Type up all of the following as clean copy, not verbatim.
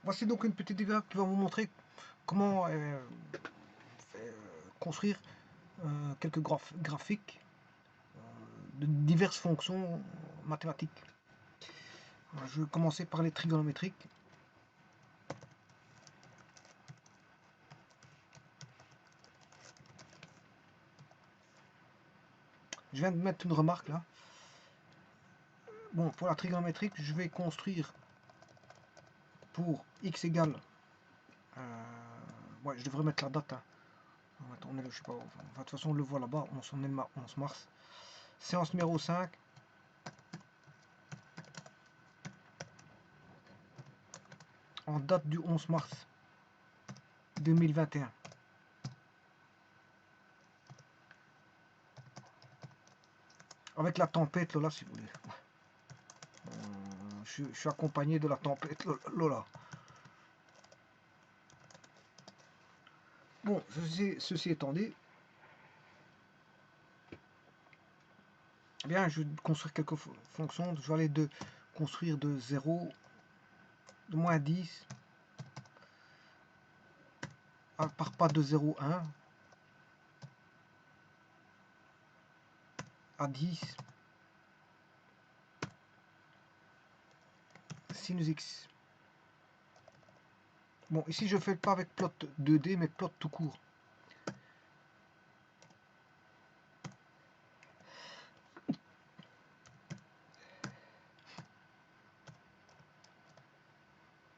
Voici donc une petite vidéo qui va vous montrer comment construire quelques graphiques de diverses fonctions mathématiques. Alors, je vais commencer par les trigonométriques. Je viens de mettre une remarque là. Bon, pour la trigonométrique, je vais construire pour x égale... ouais, je devrais mettre la date. Hein. On est, je sais pas, enfin, de toute façon, on le voit là-bas, on est le 11 mars. Séance numéro 5. En date du 11 mars 2021. Avec la tempête Lola, si vous voulez. Je suis accompagné de la tempête Lola. Bon, ceci étant dit, eh bien, je vais construire quelques fonctions. Je vais aller de construire de 0, de moins 10, par pas de 0, 1, à 10, sinus x. Bon, ici je ne fais pas avec plot 2D, mais plot tout court.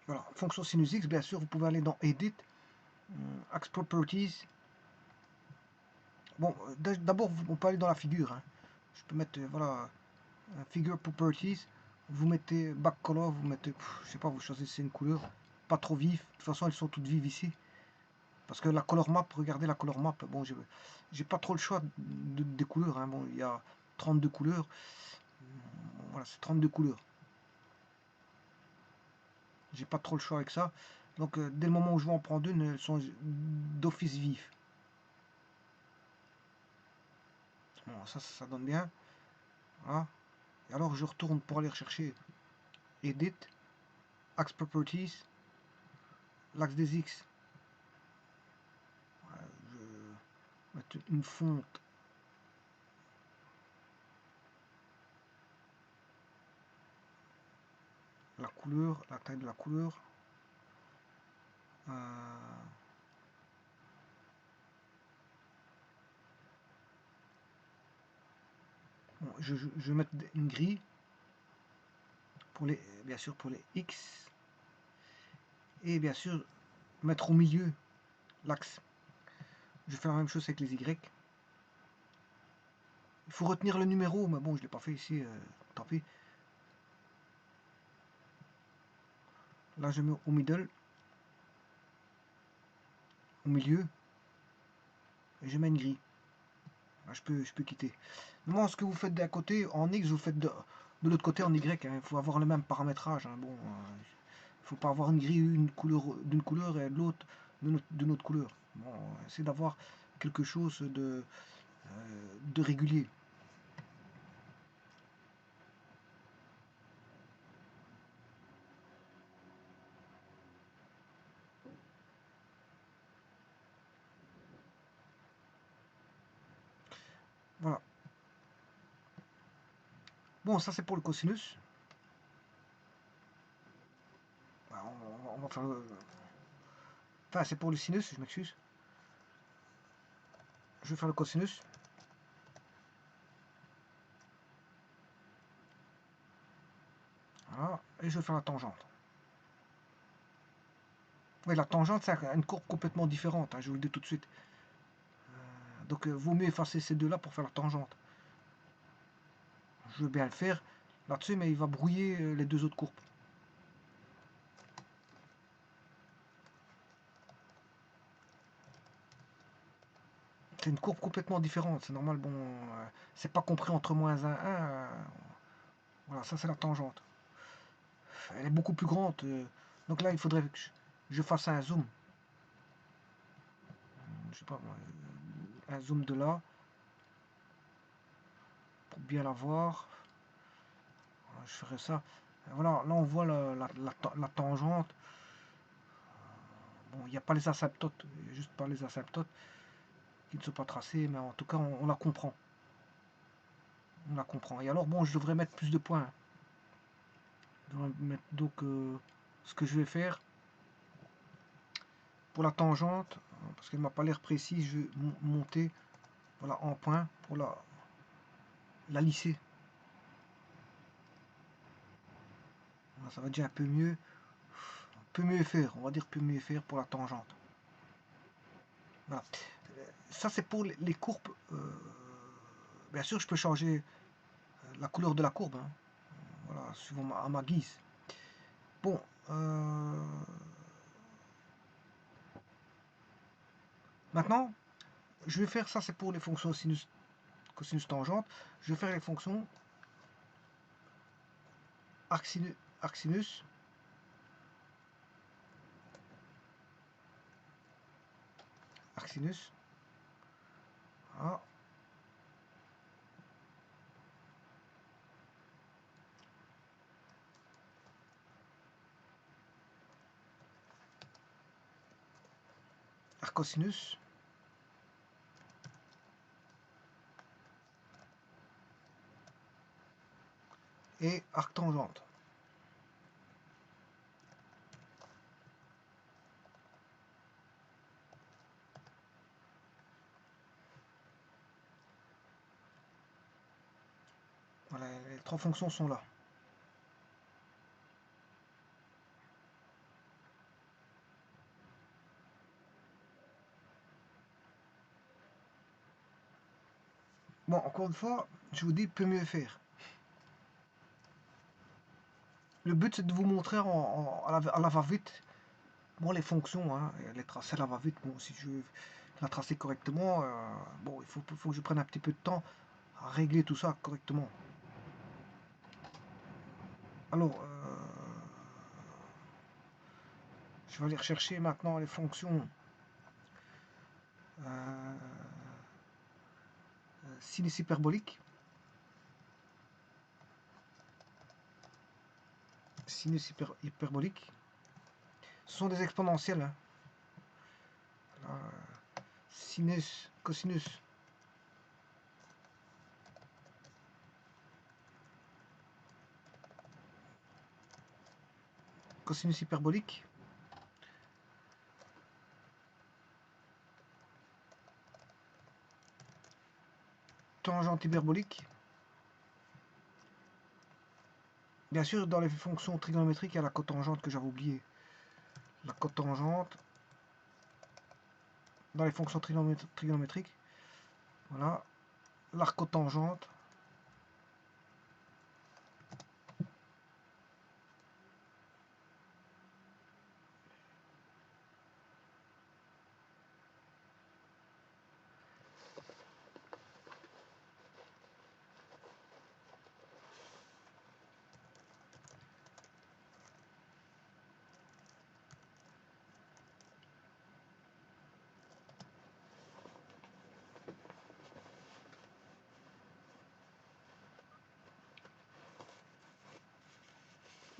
Voilà, fonction sinus x, bien sûr, vous pouvez aller dans Edit, Axe Properties. Bon, d'abord, on peut aller dans la figure. Hein. Je peux mettre, voilà, Figure Properties. Vous mettez Back Color, vous mettez, je sais pas, vous choisissez une couleur, pas trop vive. De toute façon, elles sont toutes vives ici. Parce que la color map, regardez la color map, bon, j'ai pas trop le choix des couleurs. Hein. Bon, il y a 32 couleurs. Voilà, c'est 32 couleurs. J'ai pas trop le choix avec ça. Donc, dès le moment où je vais en prendre une, elles sont d'office vif. Bon, ça donne bien. Voilà. Et alors, je retourne pour aller rechercher Edit, Axe Properties, l'axe des X. Voilà, je vais mettre une fonte. La couleur, la taille de la couleur. Bon, je vais mettre une grille pour les, bien sûr pour les X, et bien sûr mettre au milieu l'axe. Je vais faire la même chose avec les Y. Il faut retenir le numéro, mais bon, je ne l'ai pas fait ici, tant pis. Là, je mets au middle, au milieu, et je mets une grille. Là, je peux quitter. Moi, ce que vous faites d'un côté en X, vous faites de l'autre côté en Y. Hein. Il faut avoir le même paramétrage. Hein. Bon, il ne faut pas avoir une grille d'une couleur et l'autre d'une autre couleur. Bon, essayez d'avoir quelque chose de régulier. Voilà. Bon, ça c'est pour le cosinus. On va faire le... Enfin, c'est pour le sinus, je m'excuse. Je vais faire le cosinus. Voilà. Et je vais faire la tangente. Oui, la tangente, c'est une courbe complètement différente, hein, je vous le dis tout de suite. Donc, vaut mieux effacer ces deux-là pour faire la tangente. Je veux bien le faire là-dessus, mais il va brouiller les deux autres courbes. C'est une courbe complètement différente, c'est normal, bon, c'est pas compris entre moins 1 et 1. Voilà, ça c'est la tangente. Elle est beaucoup plus grande, donc là il faudrait que je fasse un zoom. Je sais pas, un zoom de là, pour bien la voir. Voilà, je ferai ça. Voilà, là on voit la tangente. Bon, il n'y a pas les asymptotes, juste pas les asymptotes qui ne sont pas tracés, mais en tout cas, on la comprend. On la comprend. Et alors, bon, je devrais mettre plus de points. Je devrais mettre, donc, ce que je vais faire pour la tangente, parce qu'elle m'a pas l'air précise, je vais monter, voilà, en points pour la lisser. Voilà, ça va déjà un peu mieux. Peut mieux faire, on va dire peut mieux faire pour la tangente. Voilà. Ça c'est pour les courbes. Bien sûr, je peux changer la couleur de la courbe, hein. Voilà, suivant à ma guise. Bon, maintenant, je vais faire ça, c'est pour les fonctions sinus, cosinus, tangente. Je vais faire les fonctions arc sinus, voilà. Arc cosinus. Et arc tangente. Voilà, les trois fonctions sont là. Bon, encore une fois, je vous dis, peut mieux faire. Le but, c'est de vous montrer à la va-vite, bon, les fonctions, hein, les tracer à la va-vite. Bon, si je veux la tracer correctement, bon, il faut que je prenne un petit peu de temps à régler tout ça correctement. Alors, je vais aller rechercher maintenant les fonctions sinus hyperbolique. Sinus hyperbolique. Ce sont des exponentielles, hein. Sinus, cosinus. Cosinus hyperbolique. Tangente hyperbolique. Bien sûr, dans les fonctions trigonométriques, il y a la cotangente que j'avais oublié. La cotangente. Dans les fonctions trigonométriques. Voilà. L'arcotangente.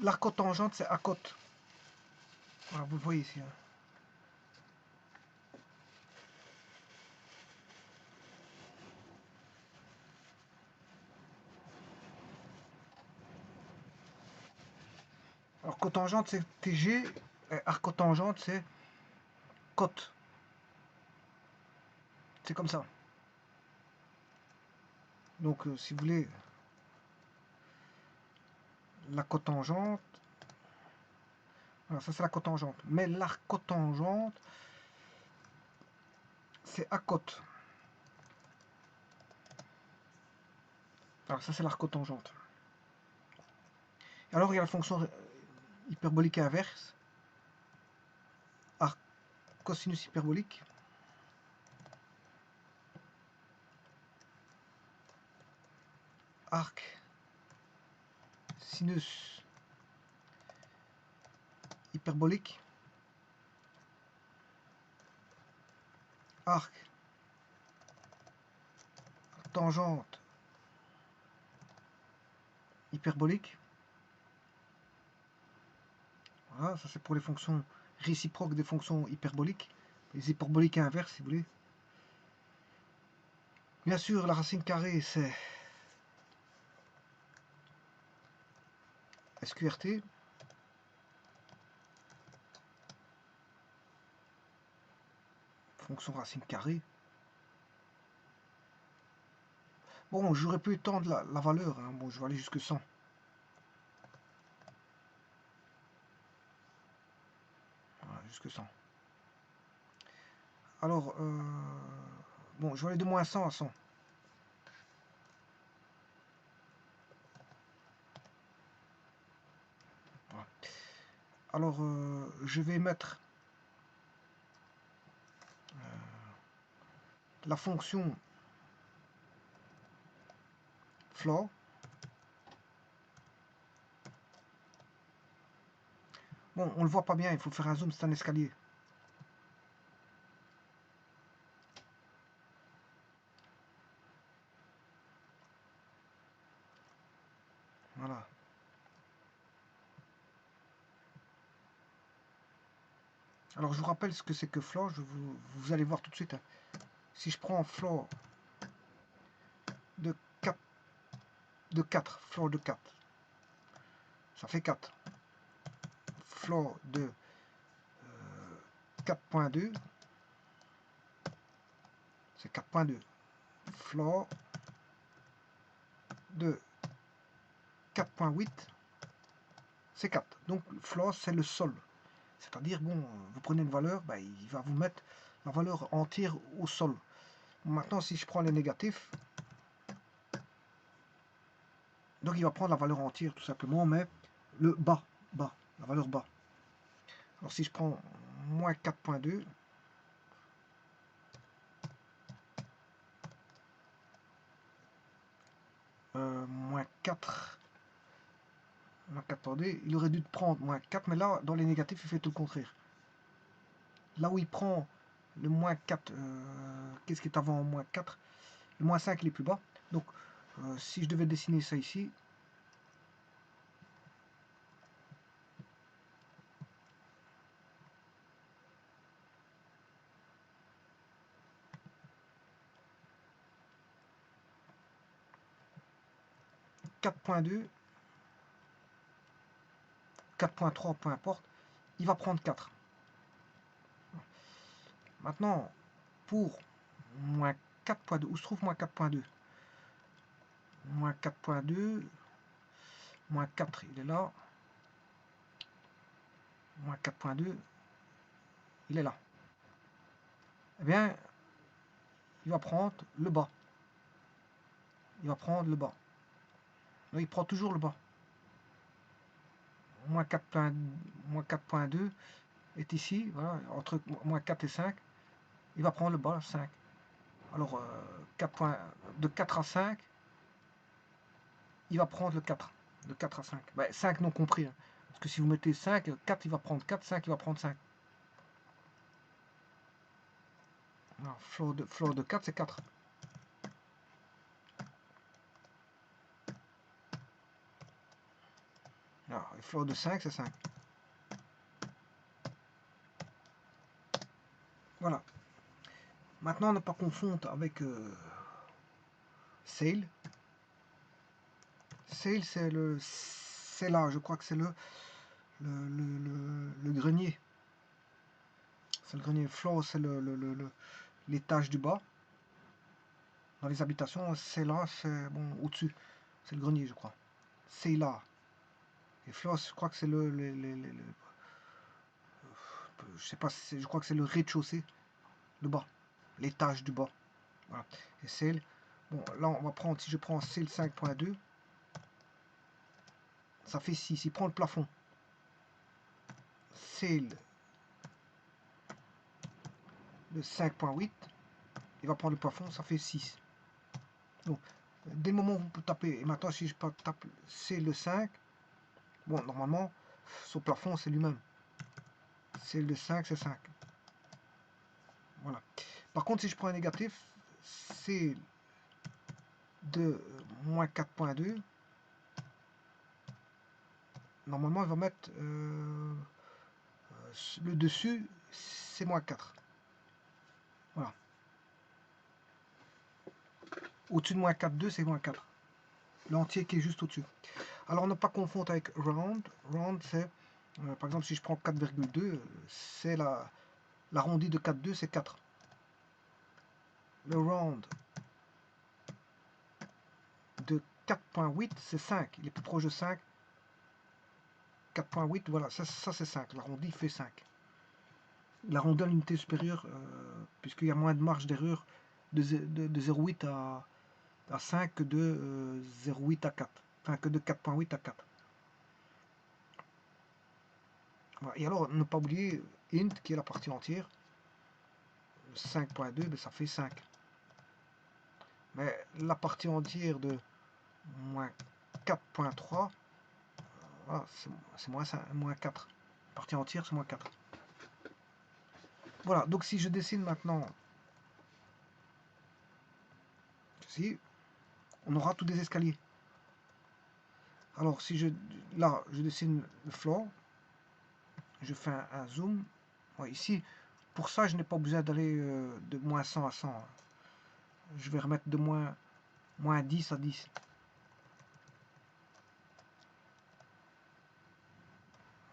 L'arcotangente, c'est acote. Voilà, vous le voyez ici, hein. Alors, cotangente, c'est TG. Et arcotangente, c'est cote. C'est comme ça. Donc, si vous voulez, la cotangente. Voilà, ça, c'est la cotangente. Mais l'arcotangente, c'est acote. Alors, ça, c'est l'arcotangente. Alors, il y a la fonction hyperbolique inverse. Arc cosinus hyperbolique. Arc sinus hyperbolique. Arc tangente hyperbolique. Voilà, ça c'est pour les fonctions réciproque des fonctions hyperboliques, les hyperboliques inverses si vous voulez. Bien sûr, la racine carrée c'est SQRT. Fonction racine carrée. Bon, j'aurais pu étendre la valeur. Hein. Bon, je vais aller jusque 100. Voilà, jusque 100. Alors, bon, je vais aller de moins 100 à 100. Voilà. Alors, je vais mettre la fonction floor. Bon, on le voit pas bien, il faut faire un zoom, c'est un escalier. Voilà. Alors, je vous rappelle ce que c'est que floor, vous allez voir tout de suite. Hein. Si je prends floor de 4, floor de 4, ça fait 4. Floor de 4.2, c'est 4.2. Floor de 4.8, c'est 4. Donc, floor, c'est le sol. C'est-à-dire, bon, vous prenez une valeur, ben, il va vous mettre la valeur entière au sol. Maintenant, si je prends les négatifs, donc il va prendre la valeur entière tout simplement, mais le bas, la valeur bas. Alors si je prends moins 4.2, moins 4, attendez, il aurait dû prendre moins 4, mais là, dans les négatifs, il fait tout le contraire. Là où il prend le moins 4, qu'est-ce qui est avant moins 4? Le moins 5, il est plus bas. Donc, si je devais dessiner ça ici, « 4.2, 4.3, peu importe, il va prendre 4. Maintenant, pour moins 4.2, où se trouve moins 4.2? Moins 4.2, moins 4, il est là. Moins 4.2, il est là. Eh bien, il va prendre le bas. Il va prendre le bas. Donc, il prend toujours le bas. Moins 4.2 est ici, voilà, entre moins 4 et 5. Il va prendre le bas, 5. Alors, de 4 à 5, il va prendre le 4. De 4 à 5. Ben, 5 non compris. Hein. Parce que si vous mettez 5, 4 il va prendre 4, 5 il va prendre 5. Alors, floor de 4, c'est 4. Alors, floor de 5, c'est 5. Voilà. Maintenant, ne pas confondre avec Sail. Sail, c'est là, je crois que c'est le grenier. C'est le grenier. Floor, c'est l'étage du bas. Dans les habitations, c'est là, c'est bon au-dessus. C'est le grenier, je crois. C'est là. Et floor, je crois que c'est je sais pas, je crois que c'est le rez-de-chaussée, le bas, l'étage du bas. Voilà. Et Sail. Bon, là, on va prendre, si je prends Sail 5.2, ça fait 6. Il prend le plafond. Sail de 5.8, il va prendre le plafond, ça fait 6. Donc, dès le moment où vous tapez, et maintenant si je tape c'est le 5, bon, normalement, son plafond c'est lui-même. C'est le 5, c'est 5. Voilà. Par contre, si je prends un négatif, c'est de moins 4.2. Normalement, il va mettre le dessus, c'est moins 4. Voilà. Au-dessus de moins 4,2, c'est moins 4. L'entier qui est juste au-dessus. Alors, ne pas confondre avec round. Round, c'est, par exemple, si je prends 4,2, c'est l'arrondi de 4,2, c'est 4. Le round de 4,8, c'est 5. Il est plus proche de 5. 4,8, voilà, ça c'est 5. L'arrondi fait 5. L'arrondi à l'unité supérieure, puisqu'il y a moins de marge d'erreur de 0,8 à 5 que de 0,8 à 4. Enfin, que de 4,8 à 4. Voilà. Et alors, ne pas oublier int, qui est la partie entière. 5,2, ben, ça fait 5. Mais la partie entière de moins 4,3, voilà, c'est moins 4. La partie entière, c'est moins 4. Voilà, donc si je dessine maintenant ceci, on aura tous des escaliers. Alors si là, je dessine le floor, je fais un zoom. Ouais, ici, pour ça, je n'ai pas besoin d'aller de moins 100 à 100. Je vais remettre de moins 10 à 10.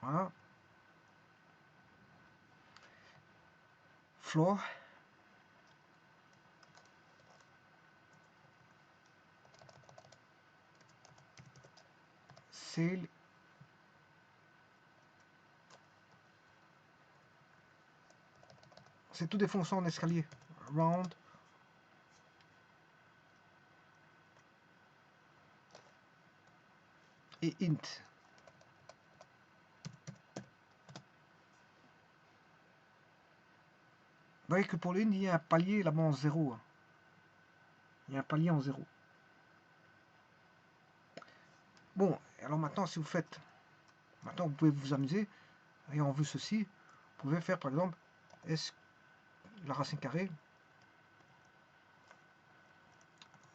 Voilà. Floor. Sail. C'est tout des fonctions en escalier. Round. Et int. Vous voyez que pour l'int, il y a un palier là-bas en 0. Il y a un palier en 0. Bon, alors maintenant, si vous faites... Maintenant, vous pouvez vous amuser. Et on veut ceci. Vous pouvez faire, par exemple, la racine carrée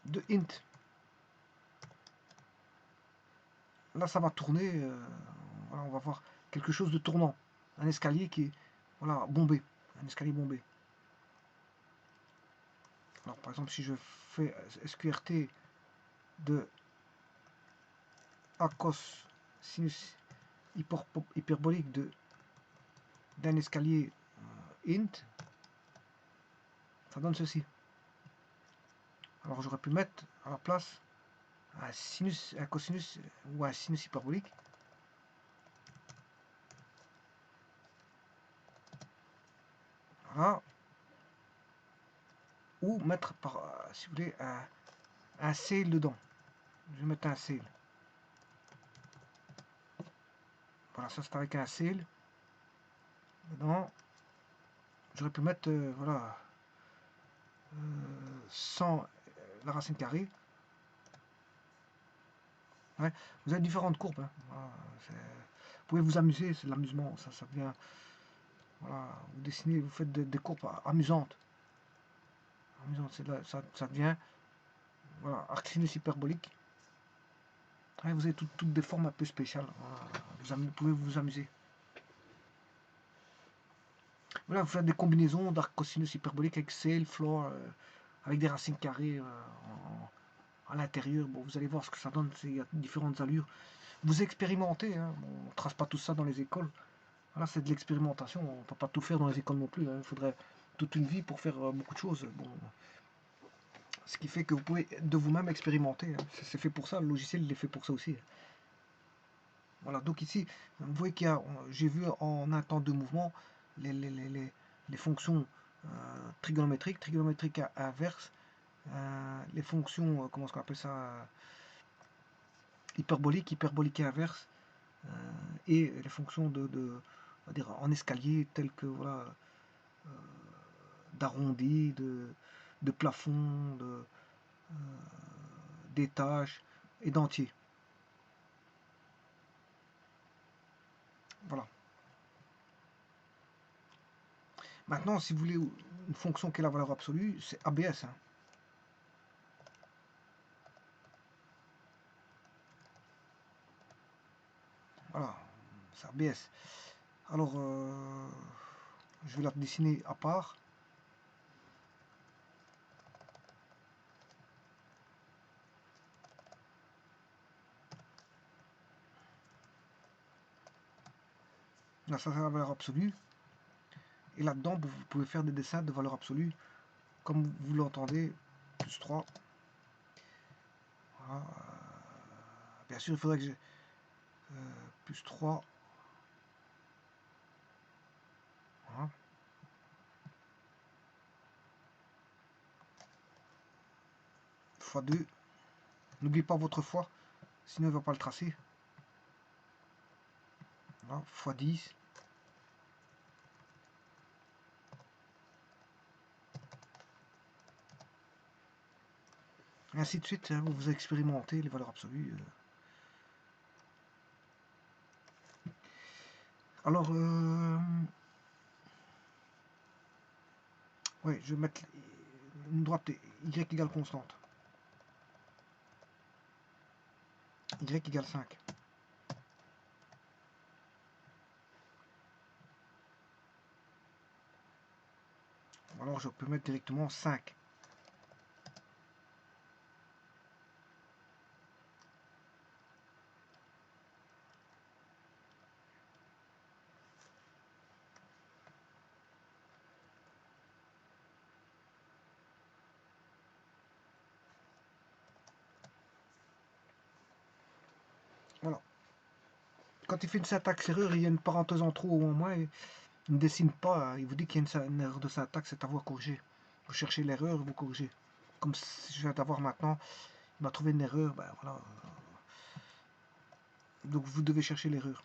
de int. Là, ça va tourner. Voilà, on va voir quelque chose de tournant. Un escalier qui est voilà, bombé. Un escalier bombé. Alors, par exemple, si je fais SQRT de A cos sinus hyperbolique d'un escalier int, ça donne ceci. Alors, j'aurais pu mettre à la place un cosinus ou un sinus hyperbolique. Voilà. Ou mettre, si vous voulez, un sail dedans. Je vais mettre un sail. Voilà, ça c'est avec un sail. Dedans, j'aurais pu mettre, voilà, sans la racine carrée. Ouais, vous avez différentes courbes. Hein. Voilà, vous pouvez vous amuser, c'est de l'amusement. Ça devient. Voilà, vous dessinez, vous faites des courbes amusantes. Ça devient. Voilà, arc sinus hyperbolique. Ouais, vous avez toutes des formes un peu spéciales. Voilà, vous pouvez vous amuser. Voilà, vous faites des combinaisons d'arc cosinus hyperbolique avec sail, floor, avec des racines carrées à l'intérieur. Bon, vous allez voir ce que ça donne. Il y a différentes allures. Vous expérimentez. Hein. Bon, on ne trace pas tout ça dans les écoles. Voilà, c'est de l'expérimentation. On ne peut pas tout faire dans les écoles non plus. Hein. Il faudrait toute une vie pour faire beaucoup de choses. Bon, ce qui fait que vous pouvez de vous-même expérimenter. Hein. C'est fait pour ça. Le logiciel, il est fait pour ça aussi. Voilà, donc ici, vous voyez qu'il y a, j'ai vu en un temps de mouvement les fonctions trigonométriques inverses, les fonctions, comment est-ce qu'on appelle ça, hyperbolique inverse, et les fonctions on va dire, en escalier telles que voilà, d'arrondi, de plafond, d'étage et d'entier. Voilà. Maintenant, si vous voulez une fonction qui est la valeur absolue, c'est ABS. Hein. Voilà, c'est ABS. Alors, je vais la dessiner à part. Là, ça c'est la valeur absolue. Et là-dedans, vous pouvez faire des dessins de valeur absolue, comme vous l'entendez, plus 3. Voilà. Bien sûr, il faudrait que j'ai plus 3. Voilà. Fois 2. N'oubliez pas votre fois, sinon il ne va pas le tracer. Voilà. Fois 10. Et ainsi de suite, hein, vous expérimentez les valeurs absolues. Alors, ouais, je vais mettre une droite y égale constante. Y égale 5. Alors, je peux mettre directement 5. Voilà. Quand il fait une syntaxe erreur, il y a une parenthèse en trop ou en moins. Il ne dessine pas. Il vous dit qu'il y a une erreur de syntaxe, c'est à vous à corriger. Vous cherchez l'erreur, vous corrigez. Comme si je viens d'avoir maintenant, il m'a trouvé une erreur. Ben voilà. Donc vous devez chercher l'erreur.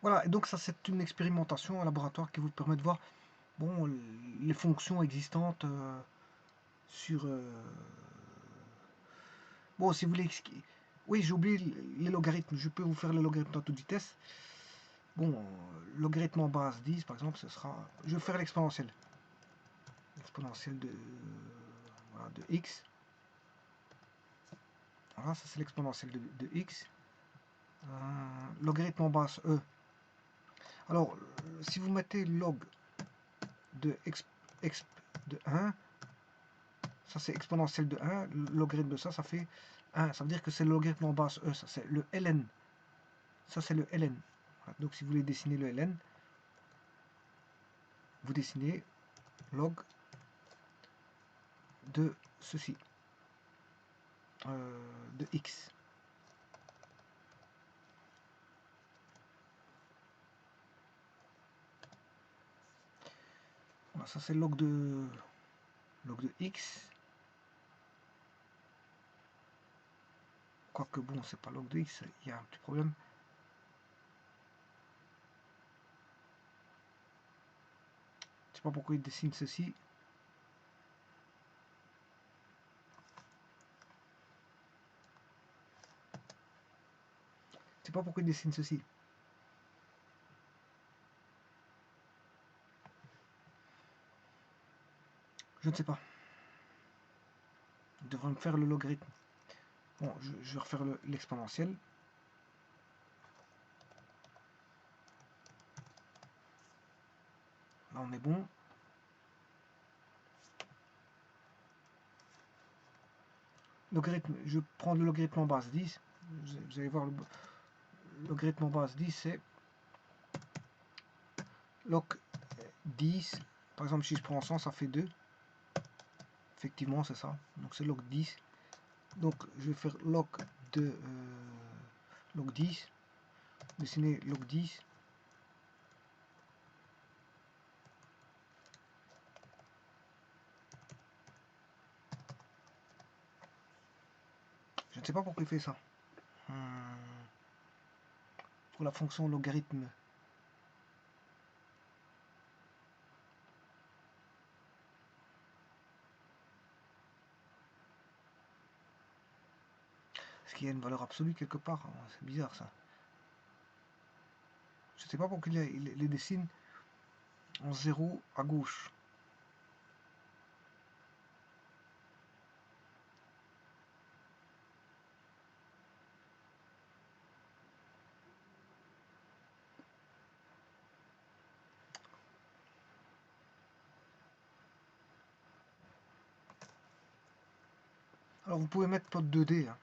Voilà, et donc ça c'est une expérimentation en laboratoire qui vous permet de voir bon, les fonctions existantes sur... Bon, si vous voulez... Oui, j'ai oublié les logarithmes. Je peux vous faire les logarithmes à toute vitesse. Bon, logarithme en base 10, par exemple, ce sera... Je vais faire l'exponentielle. L'exponentielle de... Voilà, de x. Voilà, ça c'est l'exponentielle de x. Logarithme en base e. Alors, si vous mettez log de exp de 1, ça c'est exponentielle de 1, le logarithme de ça, ça fait 1. Ça veut dire que c'est le logarithme en base e, ça c'est le ln. Ça c'est le ln. Donc si vous voulez dessiner le ln, vous dessinez log de ceci, de x. Voilà, ça c'est log de x. Quoique bon, c'est pas log de x, il y a un petit problème. Je sais pas pourquoi il dessine ceci. Je sais pas pourquoi il dessine ceci. Je ne sais pas. Il devrait me faire le logarithme. Bon, je vais refaire l'exponentielle. Là, on est bon. Logarithme, je prends le logarithme en base 10. Vous allez voir, le logarithme en base 10, c'est log 10. Par exemple, si je prends 100, ça fait 2. Effectivement, c'est ça. Donc, c'est log 10. Donc, je vais faire log de log 10. Dessiner log 10. Je ne sais pas pourquoi il fait ça. Pour la fonction logarithme. Est-ce qu'il y a une valeur absolue quelque part? C'est bizarre ça. Je ne sais pas pourquoi il les dessine en 0 à gauche. Alors vous pouvez mettre plot 2D. Hein.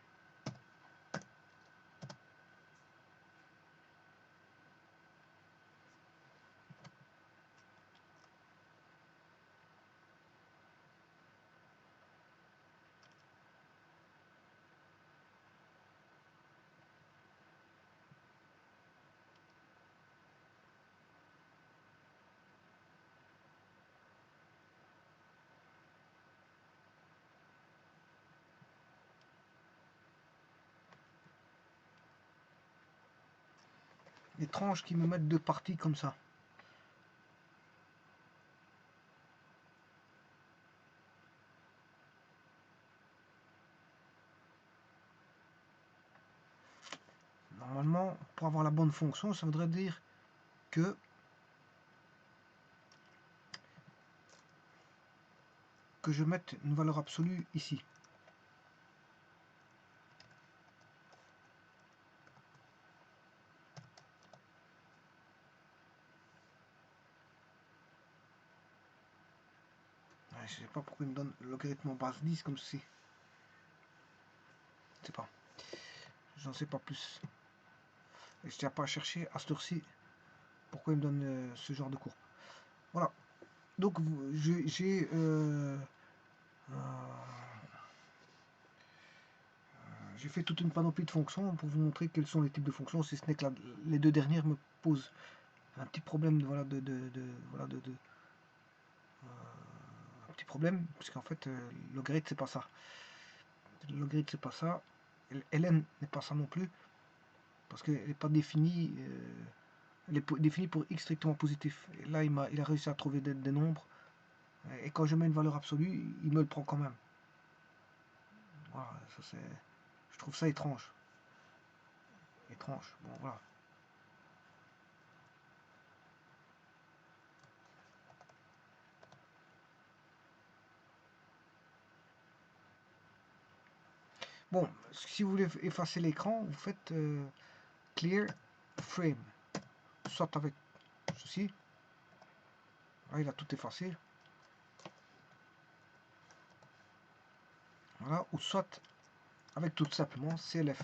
Étrange qu'ils me mettent deux parties comme ça. Normalement, pour avoir la bonne fonction, ça voudrait dire que je mette une valeur absolue ici. Je sais pas pourquoi il me donne le logarithme en base 10 comme ceci. Je sais pas. J'en sais pas plus. Et je tiens pas à chercher à cette heure-ci pourquoi il me donne ce genre de cours. Voilà. Donc j'ai fait toute une panoplie de fonctions pour vous montrer quels sont les types de fonctions, si ce n'est que les deux dernières me posent un petit problème un petit problème, puisqu'en fait le logarithme c'est pas ça. Le logarithme c'est pas ça. ln n'est pas ça non plus, parce qu'elle n'est pas définie. Elle est définie pour x strictement positif. Et là, il a réussi à trouver des nombres. Et quand je mets une valeur absolue, il me le prend quand même. Voilà, ça c'est. Je trouve ça étrange. Étrange. Bon, voilà. Bon, si vous voulez effacer l'écran, vous faites clear frame. Soit avec ceci. Là, il a tout effacé. Voilà. Ou soit avec tout simplement CLF.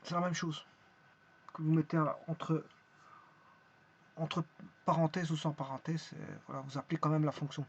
C'est la même chose que vous mettez entre parenthèses ou sans parenthèses. Voilà, vous appelez quand même la fonction.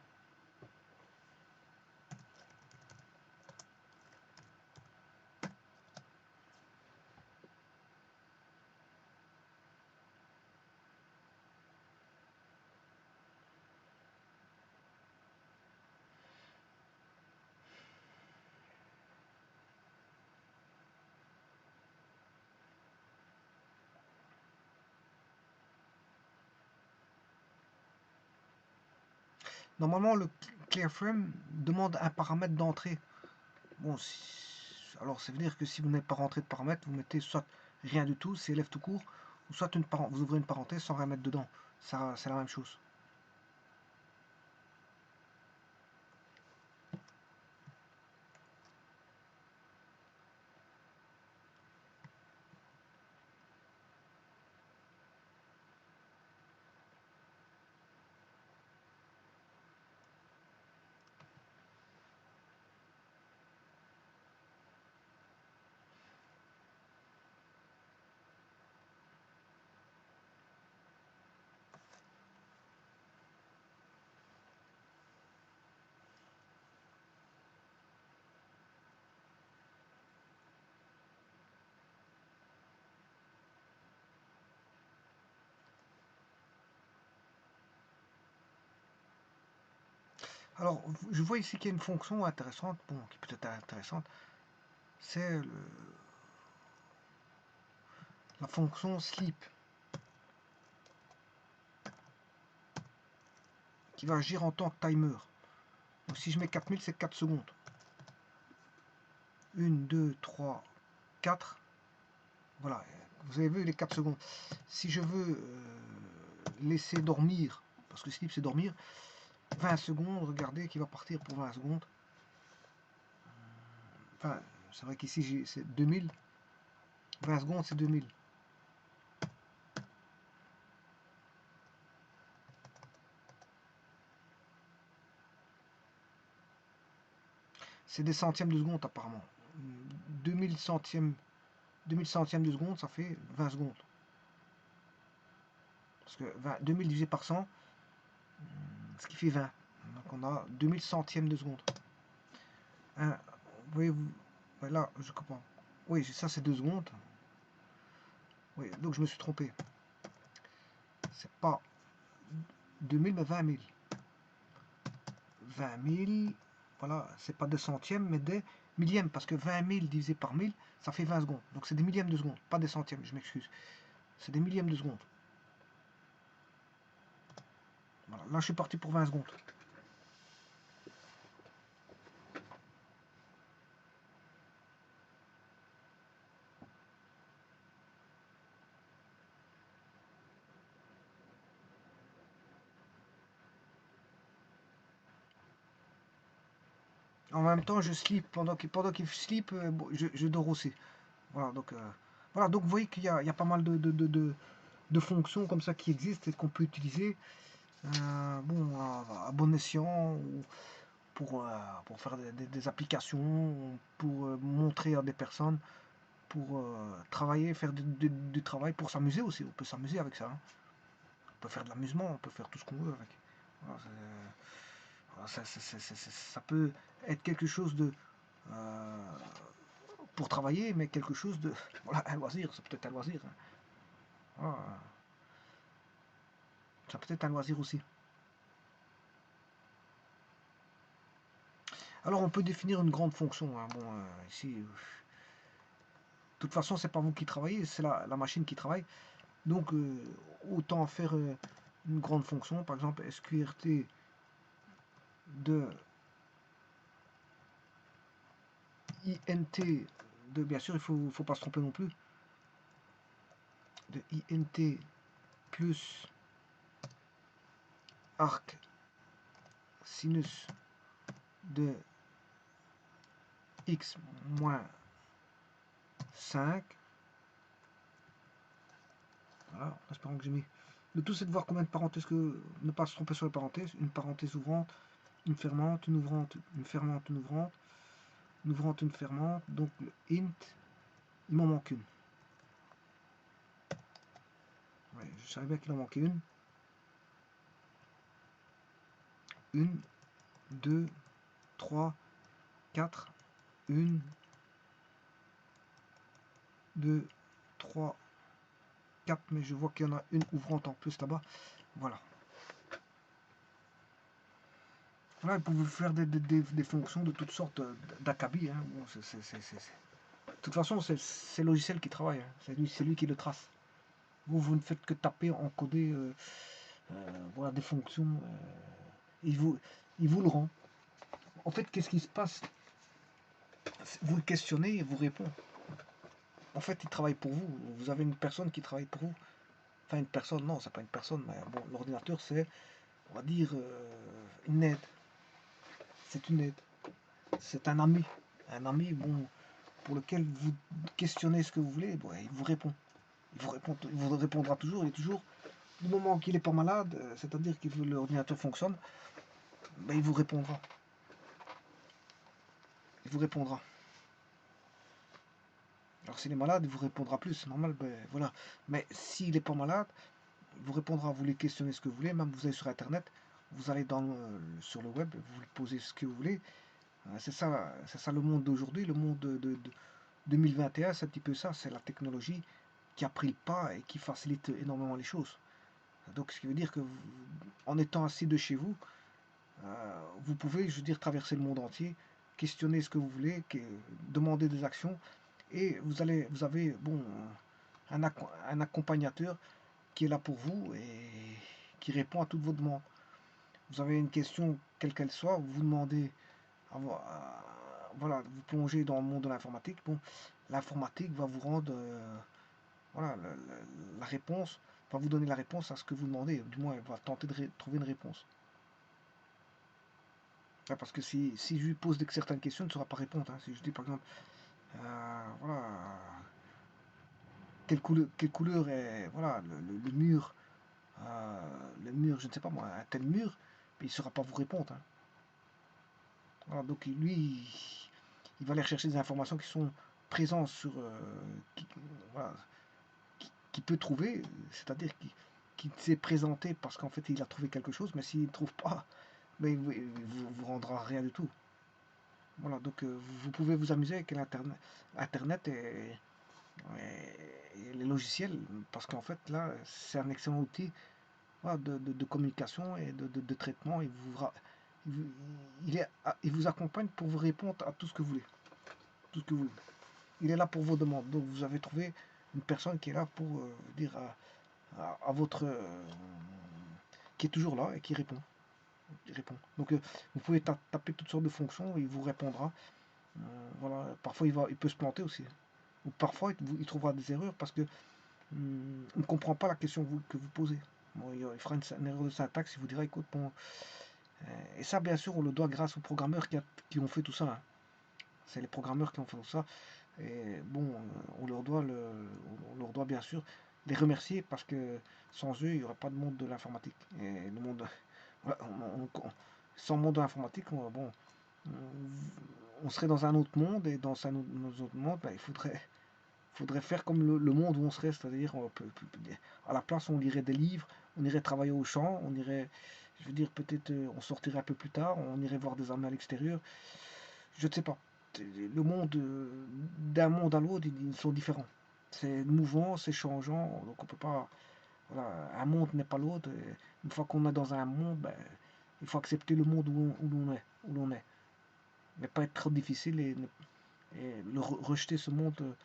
Normalement, le ClearFrame demande un paramètre d'entrée. Bon, alors ça veut dire que si vous n'avez pas rentré de paramètre, vous mettez soit rien du tout, c'est élève tout court, ou soit vous ouvrez une parenthèse sans rien mettre dedans. Ça, c'est la même chose. Alors, je vois ici qu'il y a une fonction intéressante, bon, qui peut être intéressante, c'est la fonction sleep, qui va agir en tant que timer. Donc si je mets 4000, c'est 4 secondes. 1, 2, 3, 4. Voilà, vous avez vu les 4 secondes. Si je veux laisser dormir, parce que sleep c'est dormir, 20 secondes, regardez qu'il va partir pour 20 secondes. Enfin, c'est vrai qu'ici c'est 2000. 20 secondes c'est 2000. c'est des centièmes de seconde apparemment. 2000 centièmes, 2000 centièmes de seconde, ça fait 20 secondes. Parce que 2000 divisé par 100, ce qui fait 20. Donc on a 2000 centièmes de seconde. Vous voyez, là, je comprends. Oui, ça c'est 2 secondes. Oui, donc je me suis trompé. C'est pas 2000, mais 20 000. 20 000, voilà, c'est pas des centièmes, mais des millièmes, parce que 20 000 divisé par 1000, ça fait 20 secondes. Donc c'est des millièmes de seconde, pas des centièmes, je m'excuse. C'est des millièmes de seconde. Voilà, là je suis parti pour 20 secondes. En même temps, je sleep, pendant qu'il sleep, je dors aussi. Voilà, donc vous voyez qu'il y a pas mal de fonctions comme ça qui existent et qu'on peut utiliser bon, à bon escient, ou pour faire des applications, pour montrer à des personnes, pour travailler, faire du travail, pour s'amuser aussi. On peut s'amuser avec ça, hein. On peut faire de l'amusement, on peut faire tout ce qu'on veut avec. Voilà, ça peut être quelque chose de pour travailler, mais quelque chose de voilà, un loisir, ça peut être un loisir, hein. Voilà, ça peut être un loisir aussi. Alors on peut définir une grande fonction, hein. Bon, ici, de toute façon, c'est pas vous qui travaillez, c'est la machine qui travaille. Donc autant faire une grande fonction, par exemple SQRT de INT de, bien sûr, faut pas se tromper non plus, de INT plus arc sinus de x moins 5. Voilà, en espérant que j'ai mis. Le tout c'est de voir combien de parenthèses, que ne pas se tromper sur les parenthèses. Une parenthèse ouvrante, une fermante, une ouvrante, une fermante, une ouvrante, une ouvrante, une fermante. Donc le int, il m'en manque une. Ouais, je savais bien qu'il en manquait une. 1, 2, 3, 4, 1, 2, 3, 4, mais je vois qu'il y en a une ouvrante en plus là-bas. Voilà. Voilà, vous pouvez faire des fonctions de toutes sortes d'acabit, hein. Bon, de toute façon, c'est le logiciel qui travaille, hein. C'est lui qui le trace. Vous ne faites que taper, encoder voilà, des fonctions. Il vous le rend. En fait, qu'est-ce qui se passe? Vous le questionnez et vous répond. En fait, il travaille pour vous. Vous avez une personne qui travaille pour vous. Enfin, une personne, non, c'est pas une personne, mais bon, l'ordinateur, c'est, on va dire, une aide. C'est une aide. C'est un ami. Un ami, bon, pour lequel vous questionnez ce que vous voulez, bon, il vous répond. Il vous répondra toujours. Il est toujours, du moment qu'il n'est pas malade, c'est-à-dire que l'ordinateur fonctionne, ben, il vous répondra. Il vous répondra. Alors s'il est malade, il vous répondra plus, c'est normal, ben, voilà. Mais s'il n'est pas malade, il vous répondra, vous voulez questionner ce que vous voulez, même vous allez sur internet, vous allez sur le web, vous lui posez ce que vous voulez. C'est ça le monde d'aujourd'hui, le monde de 2021, c'est un petit peu ça, c'est la technologie qui a pris le pas et qui facilite énormément les choses. Donc ce qui veut dire que en étant assis de chez vous, vous pouvez, je veux dire, traverser le monde entier, questionner ce que vous voulez, demander des actions, et vous avez bon, un accompagnateur qui est là pour vous et qui répond à toutes vos demandes. Vous avez une question, quelle qu'elle soit, vous vous demandez, voilà, vous plongez dans le monde de l'informatique. Bon, l'informatique va vous rendre, voilà, la réponse, va vous donner la réponse à ce que vous demandez. Du moins, elle va tenter de trouver une réponse. Parce que si je lui pose certaines questions, il ne saura pas répondre, hein. Si je dis par exemple, voilà, quelle couleur est, voilà, le mur, je ne sais pas moi, un tel mur, mais il ne saura pas vous répondre, hein. Voilà, donc lui, il va aller rechercher des informations qui sont présentes sur, voilà, qui peut trouver, c'est-à-dire qui s'est présenté parce qu'en fait il a trouvé quelque chose, mais s'il ne trouve pas, mais vous rendra rien du tout. Voilà, donc vous pouvez vous amuser avec Internet et les logiciels, parce qu'en fait là, c'est un excellent outil, voilà, de communication et de traitement. Il, il vous accompagne pour vous répondre à tout ce que vous voulez. Tout ce que vous voulez. Il est là pour vos demandes. Donc vous avez trouvé une personne qui est là pour dire à votre... qui est toujours là et qui répond. Donc vous pouvez taper toutes sortes de fonctions et il vous répondra. Voilà. Parfois il peut se planter aussi. Ou parfois il trouvera des erreurs parce que on ne comprend pas la question que vous posez. Bon, il fera une erreur de syntaxe, il vous dira écoute, bon, et ça bien sûr on le doit grâce aux programmeurs qui ont fait tout ça. Hein. C'est les programmeurs qui ont fait tout ça. Et bon, on leur doit bien sûr les remercier parce que sans eux, il n'y aurait pas de monde de l'informatique. Et le monde, ouais, sans monde de l'informatique, bon, on serait dans un autre monde et dans un autre monde, ben, faudrait faire comme le monde où on serait, c'est-à-dire à la place on lirait des livres, on irait travailler au champ, on irait, je veux dire peut-être on sortirait un peu plus tard, on irait voir des amis à l'extérieur, je ne sais pas. Le monde, d'un monde à l'autre, ils sont différents. C'est mouvant, c'est changeant, donc on peut pas. Voilà, un monde n'est pas l'autre. Une fois qu'on est dans un monde, ben, il faut accepter le monde où l'on est. Ne pas être trop difficile et rejeter ce monde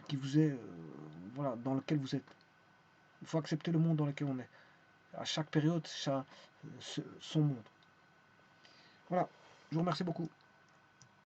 qui vous est, voilà, dans lequel vous êtes. Il faut accepter le monde dans lequel on est. À chaque période, son monde. Voilà, je vous remercie beaucoup.